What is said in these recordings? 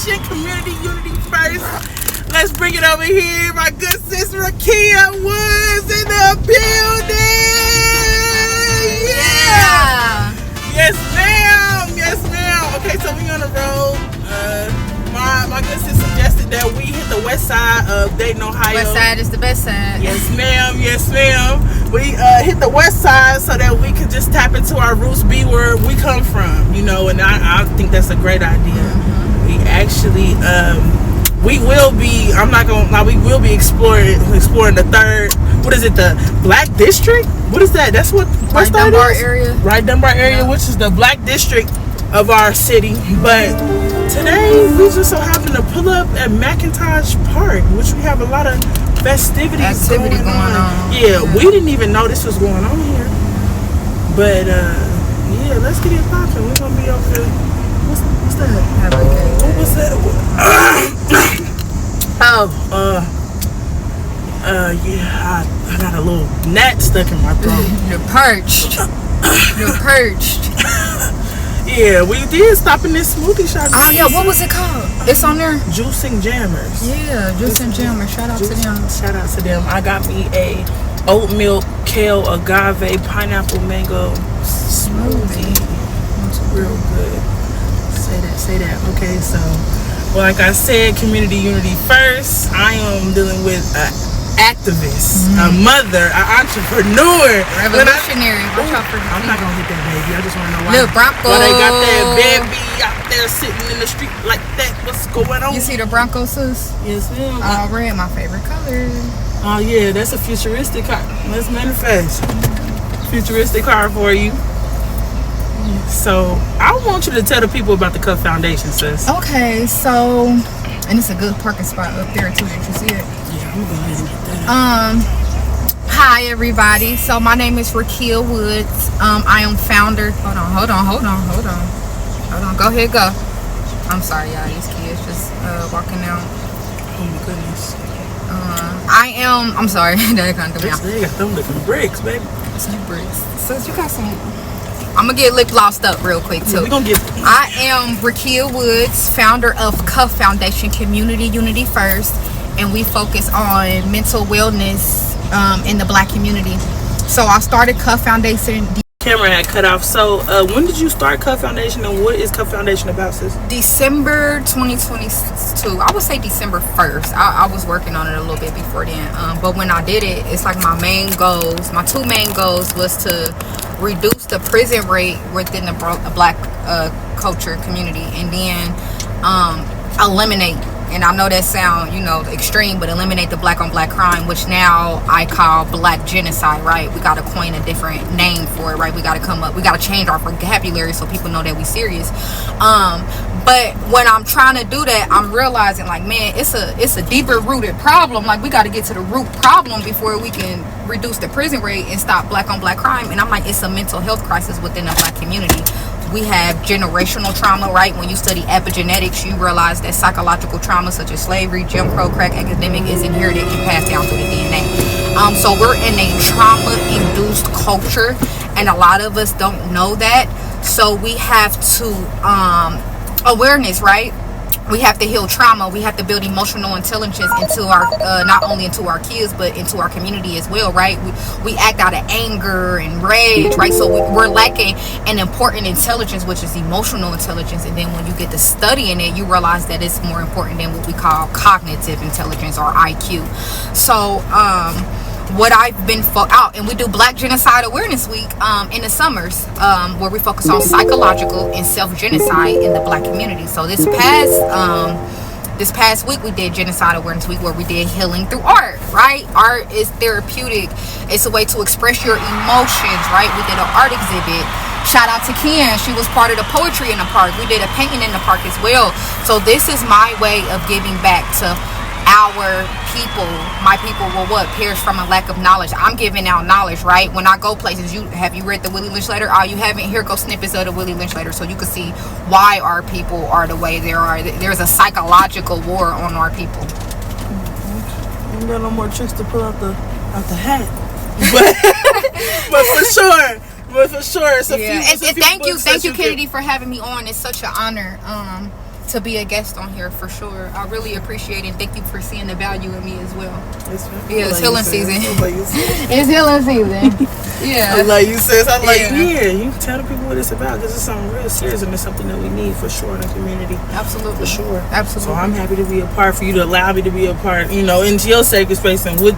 Foundation, community unity first. Let's bring it over here. My good sister Rakia Woods in the building. Yeah. Yes, ma'am. Yes, ma'am. Okay, so we on the road. My good sister suggested that we hit the west side of Dayton, Ohio. West side is the best side. Yes, ma'am. Yes, ma'am. We hit the west side so that we could just tap into our roots, be where we come from, you know, and I think that's a great idea. Mm-hmm. We actually, we will be, I'm not going to lie, we will be exploring the third, what is it, the Black District? What is that? That's what Right Dunbar area. Right Dunbar area, yeah. Which is the Black District of our city. But today, we just so happen to pull up at McIntosh Park, which we have a lot of festivities going on. Yeah, we didn't even know this was going on here. But yeah, let's get it popping. We're gonna be over there. What's that? What was that? Yeah, I got a little gnat stuck in my throat. You're perched. You're perched. Yeah, we did stop in this smoothie shop. Oh yeah, what was it called? It's on there. Juicing Jammers. Yeah, Juicing Jammers. Shout out to them. Shout out to them. I got me a oat milk, kale, agave, pineapple, mango smoothie. It's real good. Say that. Okay, so like I said, community unity first. I am dealing with activist, a mother, an entrepreneur, revolutionary. I'm not gonna hit that baby. I just want to know why. Little Bronco. Why they got that baby out there sitting in the street like that? What's going on? You see the Bronco, sis? Yes, ma'am. All red, my favorite color. Oh yeah, that's a futuristic car. Let's manifest. Futuristic car for you. So I want you to tell the people about the Cuff Foundation, sis. Okay, so, and it's a good parking spot up there too. Did you see it? Yeah, I'm gonna go ahead and get that. Hi everybody. So my name is Rakia Woods. I am founder. Hold on. Go ahead, go. I'm sorry, y'all. These kids just walking out. Oh my goodness. I'm sorry. They got them looking bricks, baby. Some bricks. So you got some. I'm gonna get lip glossed up real quick too. I am Rakia Woods, founder of Cuff Foundation, Community Unity First, and we focus on mental wellness in the Black community. So I started Cuff Foundation. Camera had cut off. So when did you start Cuff Foundation, and what is Cuff Foundation about, sis? December 2022. I would say December 1st. I was working on it a little bit before then. But when I did it, it's like my two main goals was to reduce the prison rate within the Black culture community, and then eliminate, and I know that sound, extreme, but eliminate the Black on Black crime, which now I call Black genocide, right? We got to coin a different name for it, right? We got to change our vocabulary so people know that we serious. But when I'm trying to do that, I'm realizing, like, man, it's a deeper rooted problem. Like, we got to get to the root problem before we can reduce the prison rate and stop Black on Black crime. And I'm like, it's a mental health crisis within the Black community. We have generational trauma, right? When you study epigenetics, you realize that psychological trauma such as slavery, Jim Crow, crack epidemic is inherited and passed down through the DNA. So we're in a trauma-induced culture, and a lot of us don't know that. So we have to awareness, right? We have to heal trauma. We have to build emotional intelligence into our not only into our kids, but into our community as well, right? We act out of anger and rage, right? So we're lacking an important intelligence, which is emotional intelligence. And then when you get to studying it, you realize that it's more important than what we call cognitive intelligence, or IQ. So what I've been out, and we do Black Genocide Awareness Week in the summers, where we focus on psychological and self-genocide in the Black community. So this past week we did Genocide Awareness Week, where we did healing through art, right? Art is therapeutic. It's a way to express your emotions, right? We did an art exhibit. Shout out to KYN. She was part of the poetry in the park. We did a painting in the park as well. So this is my way of giving back to our people. My people will perish from a lack of knowledge. I'm giving out knowledge, right? When I go places, have you read the Willie Lynch letter? Oh, you haven't? Here go snippets of the Willie Lynch letter, so you can see why our people are the way they are. There's a psychological war on our people. You ain't got no more tricks to pull out the hat, but for sure. But for sure, it's a few. And thank you, Kennedy, for having me on. It's such an honor to be a guest on here for sure. I really appreciate it. And thank you for seeing the value in me as well. It's healing season. It's healing season. Yeah. I love you, sis. I love you. Yeah, you can tell the people what it's about because it's something real serious and it's something that we need for sure in the community. Absolutely. For sure. Absolutely. So I'm happy to be a part, for you to allow me to be a part, into your sacred space and what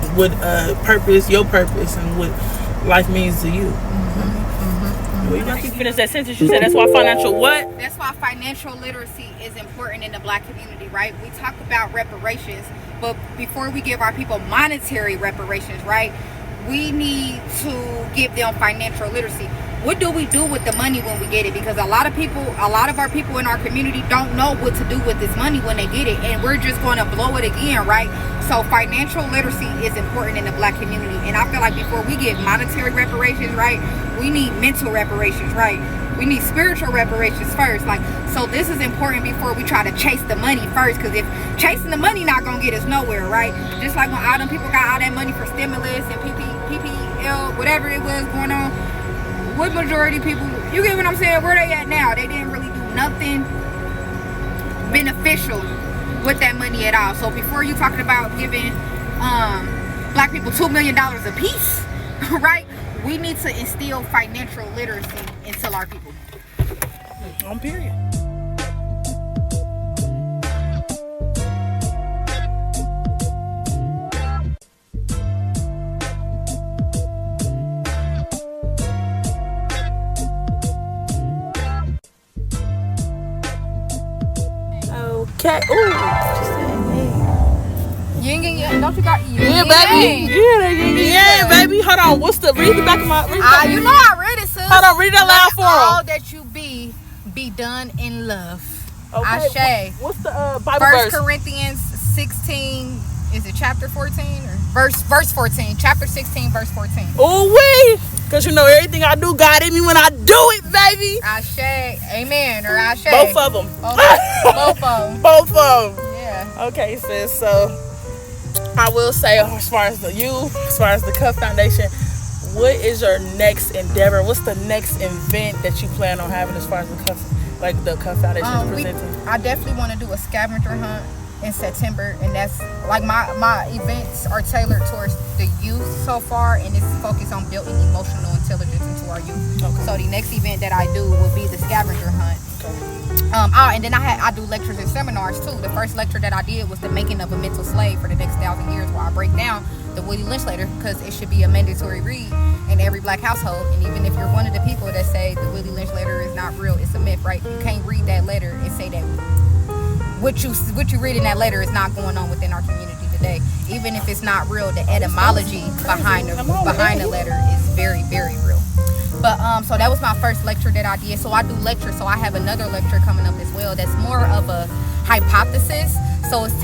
purpose, your purpose, and what life means to you. Well, you can finish that sentence. You said that's why financial what? That's why financial literacy is important in the Black community, right? We talk about reparations, but before we give our people monetary reparations, right, we need to give them financial literacy. What do we do with the money when we get it? Because a lot of our people in our community don't know what to do with this money when they get it, and we're just going to blow it again, right? So financial literacy is important in the Black community, and I feel like before we give monetary reparations, right, we need mental reparations, right? We need spiritual reparations first. So this is important before we try to chase the money first, because if chasing the money not gonna get us nowhere, right? Just like when all them people got all that money for stimulus and PPL, whatever it was going on, what majority of people, you get what I'm saying, where they at now? They didn't really do nothing beneficial with that money at all. So before you talking about giving Black people $2 million a piece, right, we need to instill financial literacy into our people. On period. Okay. Ooh. Yin and don't you got yin? Yeah, baby. Yeah, baby. Hold on. What's the read the back of my? You know I read it, sis. Hold on. Read it out loud for all that you be done in love. Okay. Ashe. What's the Bible verse? 1 Corinthians 16. Is it chapter 14 or verse 14? Chapter 16, verse 14. Ooh wee. Cause everything I do, God in me when I do it, baby. Ashe. Amen. Or ashe. Both of them. Both of them. Both of them. Yeah. Okay, sis. So I will say, as far as the Cuff Foundation, what is your next endeavor? What's the next event that you plan on having as far as the Cuff Foundation is presenting? I definitely want to do a scavenger hunt in September, and that's like my events are tailored towards the youth so far, and it's focused on building emotional intelligence into our youth. Okay. So the next event that I do will be the scavenger hunt. Okay. And then I do lectures and seminars too. The first lecture that I did was the making of a mental slave for the next 1,000 years, where I break down the Willie Lynch letter, because it should be a mandatory read in every Black household. And even if you're one of the people that say the Willie Lynch letter is not real, it's a myth, right? You can't read that letter and say that what you read in that letter is not going on within our community today. Even if it's not real, the etymology behind the letter is very, very real. But so that was my first lecture that I did. So I do lectures. So I have another lecture coming up as well that's more of a hypothesis. So it's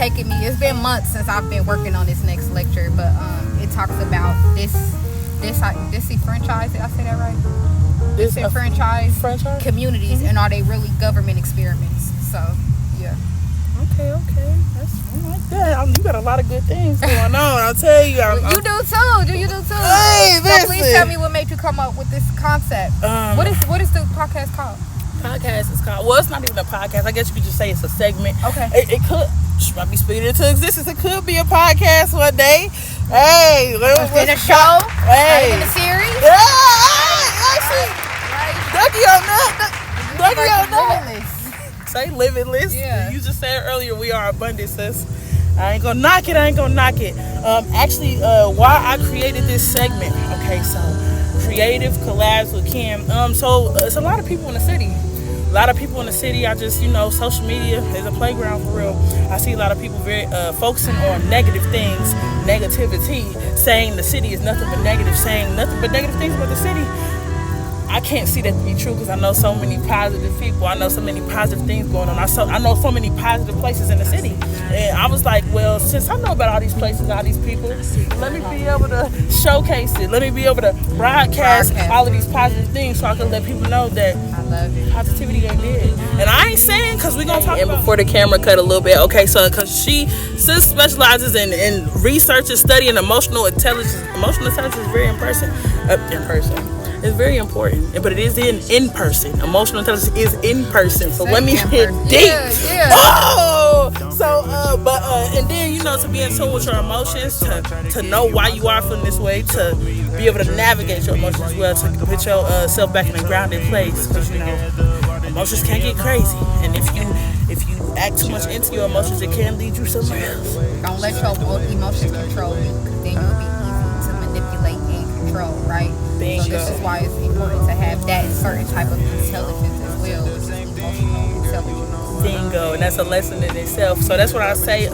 been months since I've been working on this next lecture, but it talks about disenfranchised. Did I say that right? Disenfranchised communities, and are they really government experiments? So yeah. Okay. That's like that. You got a lot of good things going on. I'll tell you. You do too. Hey, so please tell me what made you come up with this concept. What is the podcast called? Podcast is called. Well, it's not even a podcast. I guess you could just say it's a segment. Okay. It could. Might be speeding into existence. It could be a podcast one day. Hey, let's a show. Hey, in a series. Yeah. Ducky on that. Say limitless. Yeah. You just said earlier we are abundant, sis. I ain't gonna knock it. Actually, why I created this segment. Okay, so creative collabs with Kim. So it's a lot of people in the city. I just, social media is a playground for real. I see a lot of people very focusing on negative things, negativity, saying the city is nothing but negative, saying nothing but negative things about the city. I can't see that to be true because I know so many positive people. I know so many positive things going on. I know so many positive places in the city. And I was like, well, since I know about all these places, all these people, let me be able to showcase it. Let me be able to broadcast all of these positive things so I can let people know that positivity ain't dead. And I ain't saying, because we're going to talk about before the camera cut a little bit. Okay, so because sis specializes in research and studying emotional intelligence. Emotional intelligence is very in person. It's very important, but it is in person. Emotional intelligence is in person. So let me hit deep. Yeah. Oh, so and then to be in tune with your emotions, to know why you are feeling this way, to be able to navigate your emotions as well, to put yourself back in a grounded place, because emotions can get crazy, and if you act too much into your emotions, it can lead you somewhere else. Don't let your emotions control you, because then you'll be easy to manipulate and control, right? Bingo. So this is why it's important to have that certain type of intelligence as well, which is emotional intelligence. Bingo, and that's a lesson in itself. So that's what I say.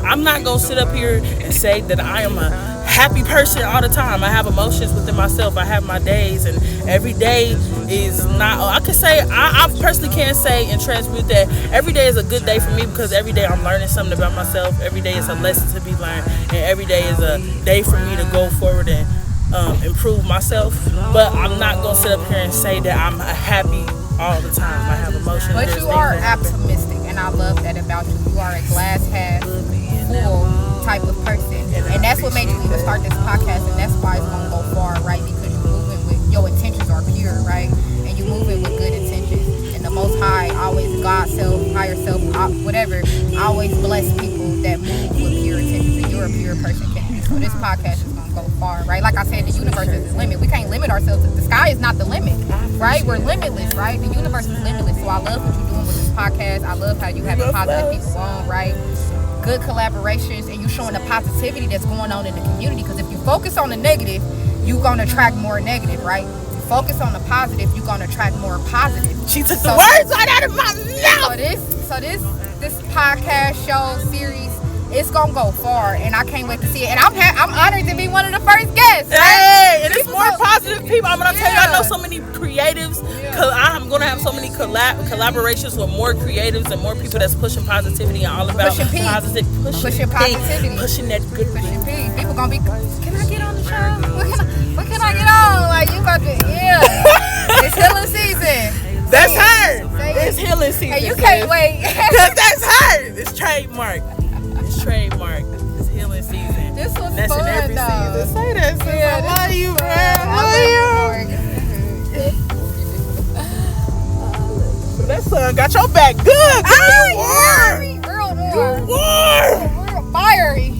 I'm not gonna sit up here and say that I am a happy person all the time. I have emotions within myself. I have my days, and every day is not. I could say I personally can't say and transmute that every day is a good day for me, because every day I'm learning something about myself. Every day is a lesson to be learned, and every day is a day for me to go forward and improve myself. But I'm not gonna sit up here and say that I'm happy all the time. I have emotions. But you are optimistic, and I love that about you. You are a glass half full type of person, and that's what made you even start this podcast, and that's why it's gonna go far, right? Because you're moving with your intentions are pure, right? And you're moving with good intentions, and the Most High always, God self, higher self, whatever, always bless people that move with pure intentions, and you're a pure person, Kennedy. So this podcast is gonna go far, right? Like I said, the universe is the limit. We can't limit ourselves. The sky is not the limit, right? We're limitless, right? The universe is limitless. So I love what you're doing with this podcast. I love how you having positive people on, right? Good collaborations, and you showing the positivity that's going on in the community. Because if you focus on the negative, you're gonna attract more negative, right? If you focus on the positive, you're gonna attract more positive. She took the words right out of my mouth. So this podcast show series, it's gonna go far, and I can't wait to see it. And I'm honored to be one of the first guests. Right? Hey, and it's more positive people. I'm gonna tell you, I know so many creatives. I'm gonna have so many collaborations with more creatives and more people that's pushing positivity and all about pushing positivity, pushing that good. Pushing P. People gonna be, can I get on the show? What can I get on? Like, you about to, it's healing season. That's her. It's healing season. Hey, you can't wait. Cause that's her. It's trademark. It's healing season. This was that's fun, in every though. season. Say that, sis. Yeah, I love you, bro. I love you. That sun got your back good. Real warm. Real fiery.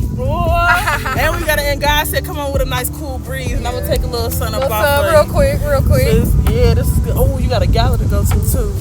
And we gotta end. God said, "Come on with a nice cool breeze," and I'm gonna take a little sun up off. Real quick. Yeah, this is good. Oh, you got a gala to go to too.